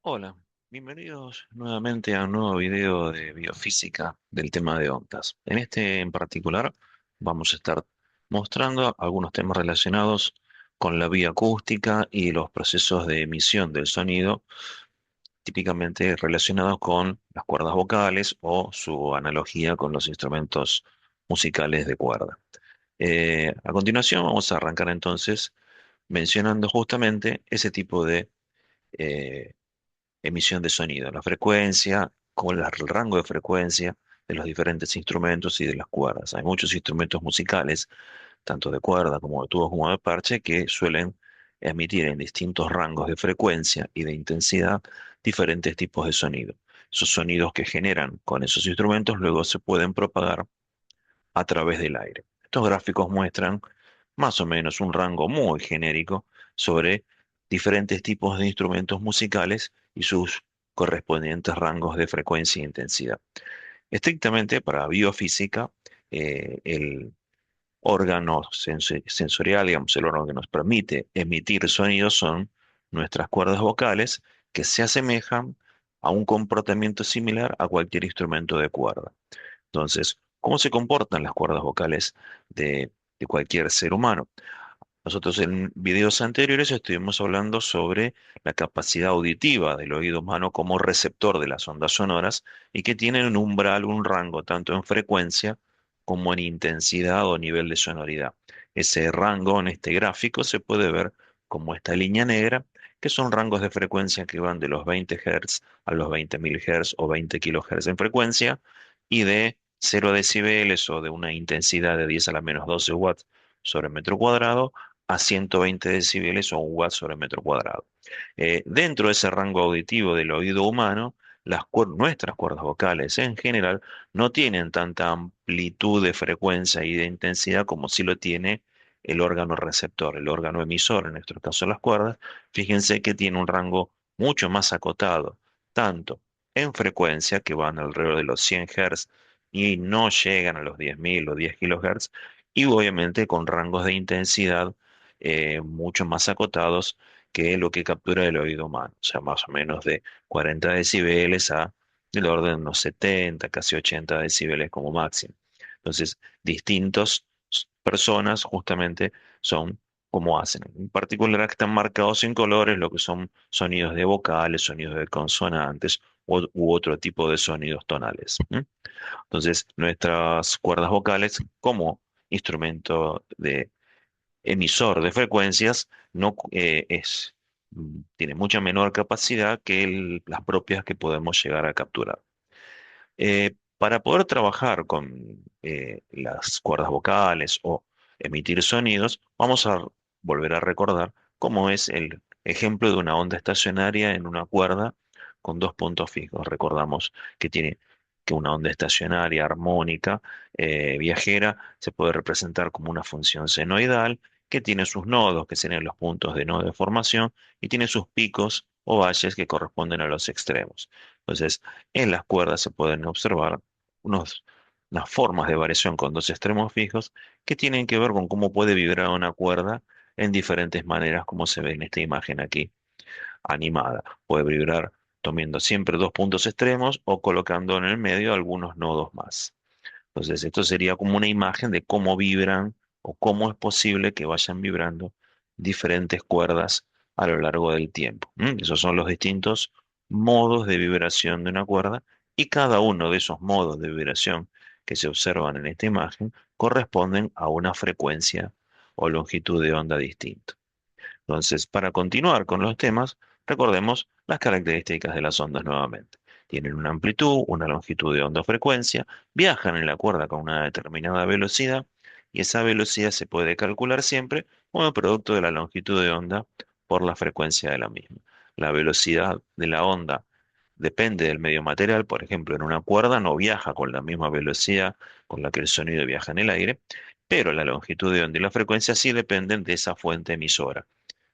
Hola, bienvenidos nuevamente a un nuevo video de biofísica del tema de ondas. En este en particular vamos a estar mostrando algunos temas relacionados con la vía acústica y los procesos de emisión del sonido, típicamente relacionados con las cuerdas vocales o su analogía con los instrumentos musicales de cuerda. A continuación vamos a arrancar entonces mencionando justamente ese tipo de eh, emisión de sonido, la frecuencia, con el rango de frecuencia de los diferentes instrumentos y de las cuerdas. Hay muchos instrumentos musicales, tanto de cuerda como de tubo como de parche, que suelen emitir en distintos rangos de frecuencia y de intensidad diferentes tipos de sonido. Esos sonidos que generan con esos instrumentos luego se pueden propagar a través del aire. Estos gráficos muestran más o menos un rango muy genérico sobre diferentes tipos de instrumentos musicales y sus correspondientes rangos de frecuencia e intensidad. Estrictamente para biofísica, el órgano sensorial, digamos, el órgano que nos permite emitir sonidos son nuestras cuerdas vocales que se asemejan a un comportamiento similar a cualquier instrumento de cuerda. Entonces, ¿cómo se comportan las cuerdas vocales de cualquier ser humano? Nosotros en videos anteriores estuvimos hablando sobre la capacidad auditiva del oído humano como receptor de las ondas sonoras y que tienen un umbral, un rango tanto en frecuencia como en intensidad o nivel de sonoridad. Ese rango en este gráfico se puede ver como esta línea negra, que son rangos de frecuencia que van de los 20 Hz a los 20.000 Hz o 20 kHz en frecuencia y de 0 decibeles o de una intensidad de 10 a la menos 12 watts sobre metro cuadrado a 120 decibeles o un watt sobre metro cuadrado. Dentro de ese rango auditivo del oído humano, nuestras cuerdas vocales en general no tienen tanta amplitud de frecuencia y de intensidad como sí lo tiene el órgano receptor, el órgano emisor, en nuestro caso las cuerdas. Fíjense que tiene un rango mucho más acotado, tanto en frecuencia, que van alrededor de los 100 Hz y no llegan a los 10.000 o 10 kHz, y obviamente con rangos de intensidad mucho más acotados que lo que captura el oído humano, o sea, más o menos de 40 decibeles a del orden de unos 70, casi 80 decibeles como máximo. Entonces, distintas personas justamente son como hacen. En particular, que están marcados en colores lo que son sonidos de vocales, sonidos de consonantes u otro tipo de sonidos tonales. Entonces, nuestras cuerdas vocales como instrumento de emisor de frecuencias no tiene mucha menor capacidad que las propias que podemos llegar a capturar. Para poder trabajar con las cuerdas vocales o emitir sonidos, vamos a volver a recordar cómo es el ejemplo de una onda estacionaria en una cuerda con dos puntos fijos. Recordamos que tiene que una onda estacionaria armónica viajera se puede representar como una función senoidal que tiene sus nodos, que serían los puntos de nodo de formación, y tiene sus picos o valles que corresponden a los extremos. Entonces, en las cuerdas se pueden observar unos- unas formas de variación con dos extremos fijos que tienen que ver con cómo puede vibrar una cuerda en diferentes maneras, como se ve en esta imagen aquí animada. Puede vibrar tomando siempre dos puntos extremos o colocando en el medio algunos nodos más. Entonces, esto sería como una imagen de cómo vibran o cómo es posible que vayan vibrando diferentes cuerdas a lo largo del tiempo. Esos son los distintos modos de vibración de una cuerda y cada uno de esos modos de vibración que se observan en esta imagen corresponden a una frecuencia o longitud de onda distinta. Entonces, para continuar con los temas, recordemos las características de las ondas nuevamente. Tienen una amplitud, una longitud de onda o frecuencia, viajan en la cuerda con una determinada velocidad y esa velocidad se puede calcular siempre como el producto de la longitud de onda por la frecuencia de la misma. La velocidad de la onda depende del medio material, por ejemplo, en una cuerda no viaja con la misma velocidad con la que el sonido viaja en el aire, pero la longitud de onda y la frecuencia sí dependen de esa fuente emisora.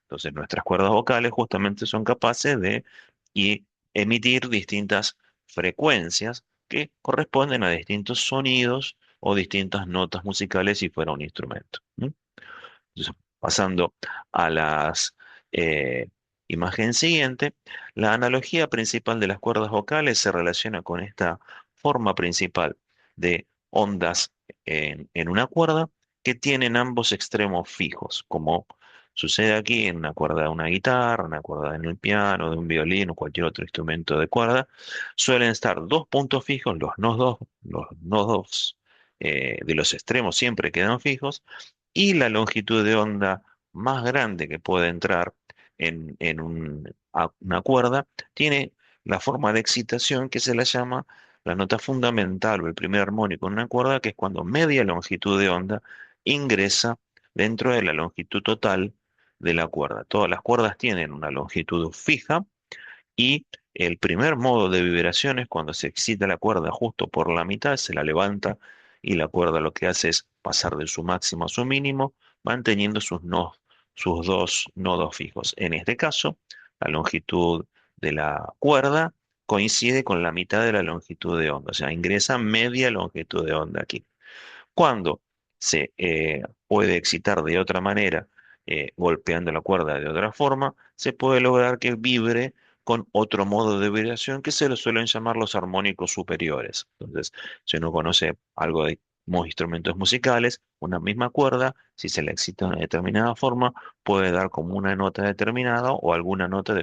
Entonces, nuestras cuerdas vocales justamente son capaces de emitir distintas frecuencias que corresponden a distintos sonidos o distintas notas musicales si fuera un instrumento. Entonces, pasando a las eh, Imagen siguiente. La analogía principal de las cuerdas vocales se relaciona con esta forma principal de ondas en una cuerda que tienen ambos extremos fijos, como sucede aquí en una cuerda de una guitarra, una cuerda en el piano, de un violín o cualquier otro instrumento de cuerda. Suelen estar dos puntos fijos, los nodos de los extremos siempre quedan fijos y la longitud de onda más grande que puede entrar en una cuerda tiene la forma de excitación que se la llama la nota fundamental o el primer armónico en una cuerda, que es cuando media longitud de onda ingresa dentro de la longitud total de la cuerda. Todas las cuerdas tienen una longitud fija y el primer modo de vibración es cuando se excita la cuerda justo por la mitad, se la levanta y la cuerda lo que hace es pasar de su máximo a su mínimo, manteniendo sus dos nodos fijos. En este caso, la longitud de la cuerda coincide con la mitad de la longitud de onda, o sea, ingresa media longitud de onda aquí. Cuando se puede excitar de otra manera, golpeando la cuerda de otra forma, se puede lograr que vibre con otro modo de vibración que se lo suelen llamar los armónicos superiores. Entonces, si uno conoce algo de instrumentos musicales, una misma cuerda, si se la excita de una determinada forma, puede dar como una nota determinada o alguna nota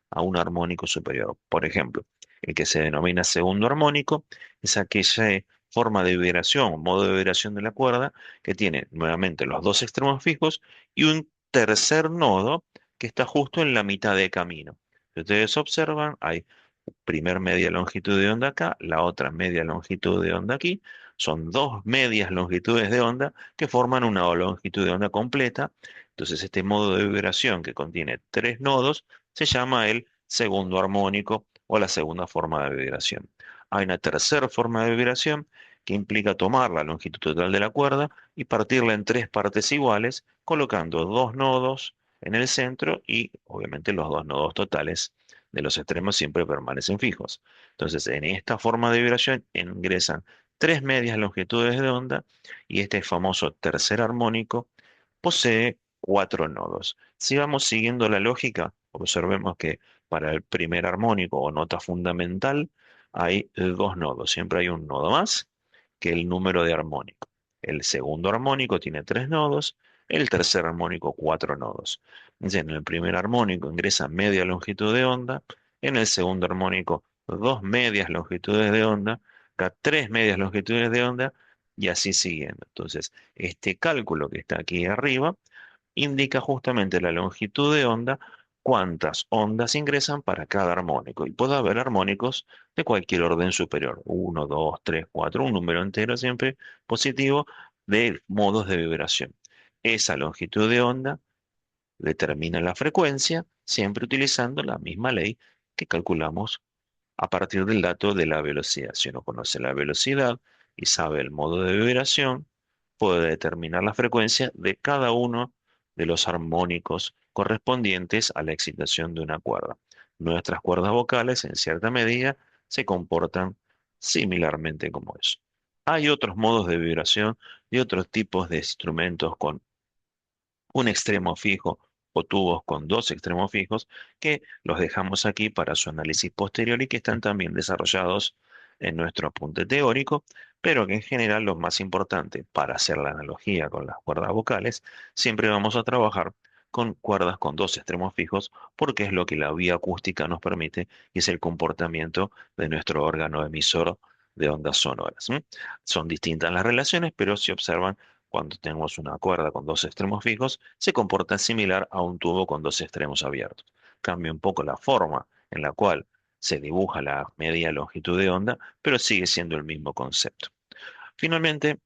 a un armónico superior. Por ejemplo, el que se denomina segundo armónico es aquella forma de vibración, modo de vibración de la cuerda, que tiene nuevamente los dos extremos fijos y un tercer nodo que está justo en la mitad de camino. Si ustedes observan, hay primer media longitud de onda acá, la otra media longitud de onda aquí. Son dos medias longitudes de onda que forman una longitud de onda completa. Entonces, este modo de vibración que contiene tres nodos se llama el segundo armónico o la segunda forma de vibración. Hay una tercera forma de vibración que implica tomar la longitud total de la cuerda y partirla en tres partes iguales, colocando dos nodos en el centro y obviamente los dos nodos totales de los extremos siempre permanecen fijos. Entonces, en esta forma de vibración ingresan tres medias longitudes de onda y este famoso tercer armónico posee cuatro nodos. Si vamos siguiendo la lógica, observemos que para el primer armónico o nota fundamental hay dos nodos. Siempre hay un nodo más que el número de armónico. El segundo armónico tiene tres nodos, el tercer armónico cuatro nodos. Entonces, en el primer armónico ingresa media longitud de onda, en el segundo armónico dos medias longitudes de onda, acá tres medias longitudes de onda y así siguiendo. Entonces, este cálculo que está aquí arriba indica justamente la longitud de onda, cuántas ondas ingresan para cada armónico. Y puede haber armónicos de cualquier orden superior, uno, 2, 3, 4, un número entero siempre positivo de modos de vibración. Esa longitud de onda determina la frecuencia, siempre utilizando la misma ley que calculamos a partir del dato de la velocidad. Si uno conoce la velocidad y sabe el modo de vibración, puede determinar la frecuencia de cada uno de los armónicos correspondientes a la excitación de una cuerda. Nuestras cuerdas vocales, en cierta medida, se comportan similarmente como eso. Hay otros modos de vibración y otros tipos de instrumentos con un extremo fijo o tubos con dos extremos fijos que los dejamos aquí para su análisis posterior y que están también desarrollados en nuestro apunte teórico, pero que en general lo más importante para hacer la analogía con las cuerdas vocales, siempre vamos a trabajar con cuerdas con dos extremos fijos porque es lo que la vía acústica nos permite y es el comportamiento de nuestro órgano emisor de ondas sonoras. ¿M? Son distintas las relaciones, pero si observan cuando tenemos una cuerda con dos extremos fijos, se comporta similar a un tubo con dos extremos abiertos. Cambia un poco la forma en la cual se dibuja la media longitud de onda, pero sigue siendo el mismo concepto. Finalmente,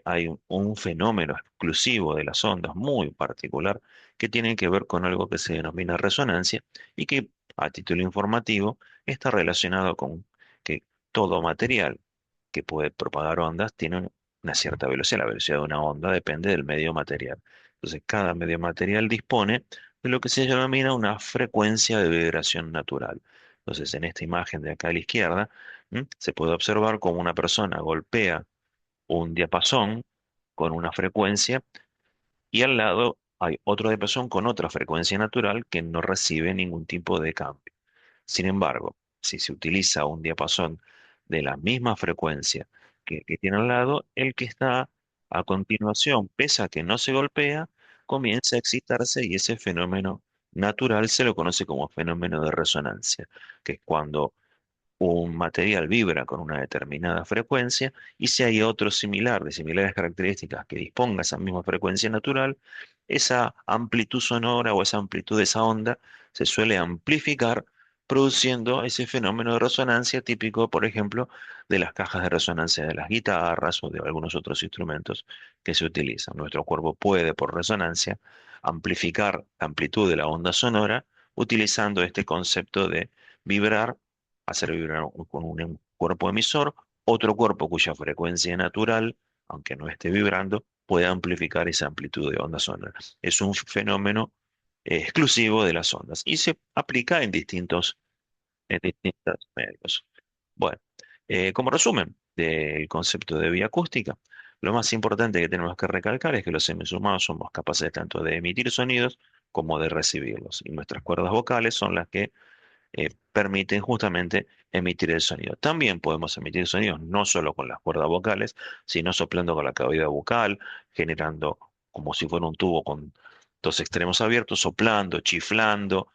hay un fenómeno exclusivo de las ondas muy particular que tiene que ver con algo que se denomina resonancia y que, a título informativo, está relacionado con que todo material que puede propagar ondas tiene una cierta velocidad. La velocidad de una onda depende del medio material. Entonces, cada medio material dispone de lo que se denomina una frecuencia de vibración natural. Entonces, en esta imagen de acá a la izquierda, se puede observar cómo una persona golpea un diapasón con una frecuencia y al lado hay otro diapasón con otra frecuencia natural que no recibe ningún tipo de cambio. Sin embargo, si se utiliza un diapasón de la misma frecuencia que el que tiene al lado, el que está a continuación, pese a que no se golpea, comienza a excitarse y ese fenómeno natural se lo conoce como fenómeno de resonancia, que es cuando un material vibra con una determinada frecuencia y si hay otro similar, de similares características que disponga esa misma frecuencia natural, esa amplitud sonora o esa amplitud de esa onda se suele amplificar produciendo ese fenómeno de resonancia típico, por ejemplo, de las cajas de resonancia de las guitarras o de algunos otros instrumentos que se utilizan. Nuestro cuerpo puede, por resonancia, amplificar la amplitud de la onda sonora utilizando este concepto de vibrar, hacer vibrar con un cuerpo emisor, otro cuerpo cuya frecuencia natural, aunque no esté vibrando, puede amplificar esa amplitud de onda sonora. Es un fenómeno exclusivo de las ondas y se aplica en distintos medios. Bueno, como resumen del concepto de vía acústica, lo más importante que tenemos que recalcar es que los seres humanos somos capaces tanto de emitir sonidos como de recibirlos, y nuestras cuerdas vocales son las que permiten justamente emitir el sonido. También podemos emitir sonidos no solo con las cuerdas vocales, sino soplando con la cavidad bucal, generando como si fuera un tubo con dos extremos abiertos, soplando, chiflando,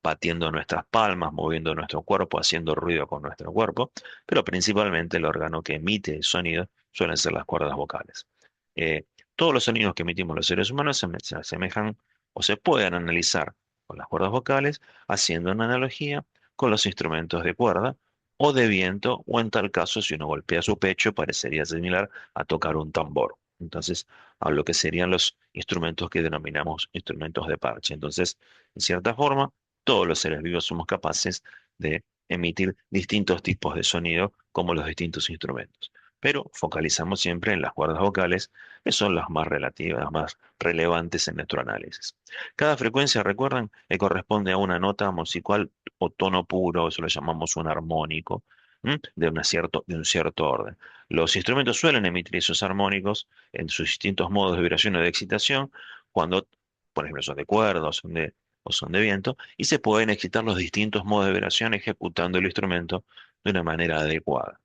batiendo nuestras palmas, moviendo nuestro cuerpo, haciendo ruido con nuestro cuerpo, pero principalmente el órgano que emite el sonido suelen ser las cuerdas vocales. Eh, todos los sonidos que emitimos los seres humanos se asemejan o se pueden analizar con las cuerdas vocales, haciendo una analogía con los instrumentos de cuerda o de viento, o en tal caso, si uno golpea su pecho, parecería similar a tocar un tambor. Entonces, a lo que serían los instrumentos que denominamos instrumentos de parche. Entonces, en cierta forma, todos los seres vivos somos capaces de emitir distintos tipos de sonido como los distintos instrumentos. Pero focalizamos siempre en las cuerdas vocales, que son las más relativas, las más relevantes en nuestro análisis. Cada frecuencia, recuerdan, corresponde a una nota musical o tono puro, eso lo llamamos un armónico, de un cierto orden. Los instrumentos suelen emitir esos armónicos en sus distintos modos de vibración o de excitación, cuando, por ejemplo, son de cuerda o son de viento, y se pueden excitar los distintos modos de vibración ejecutando el instrumento de una manera adecuada.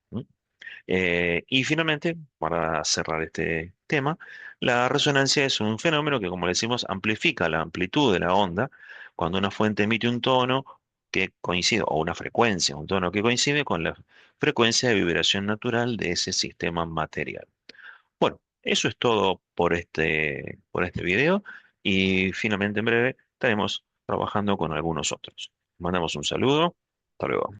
Y finalmente, para cerrar este tema, la resonancia es un fenómeno que, como decimos, amplifica la amplitud de la onda cuando una fuente emite un tono que coincide, o una frecuencia, un tono que coincide con la frecuencia de vibración natural de ese sistema material. Bueno, eso es todo por este video y finalmente en breve estaremos trabajando con algunos otros. Mandamos un saludo. Hasta luego.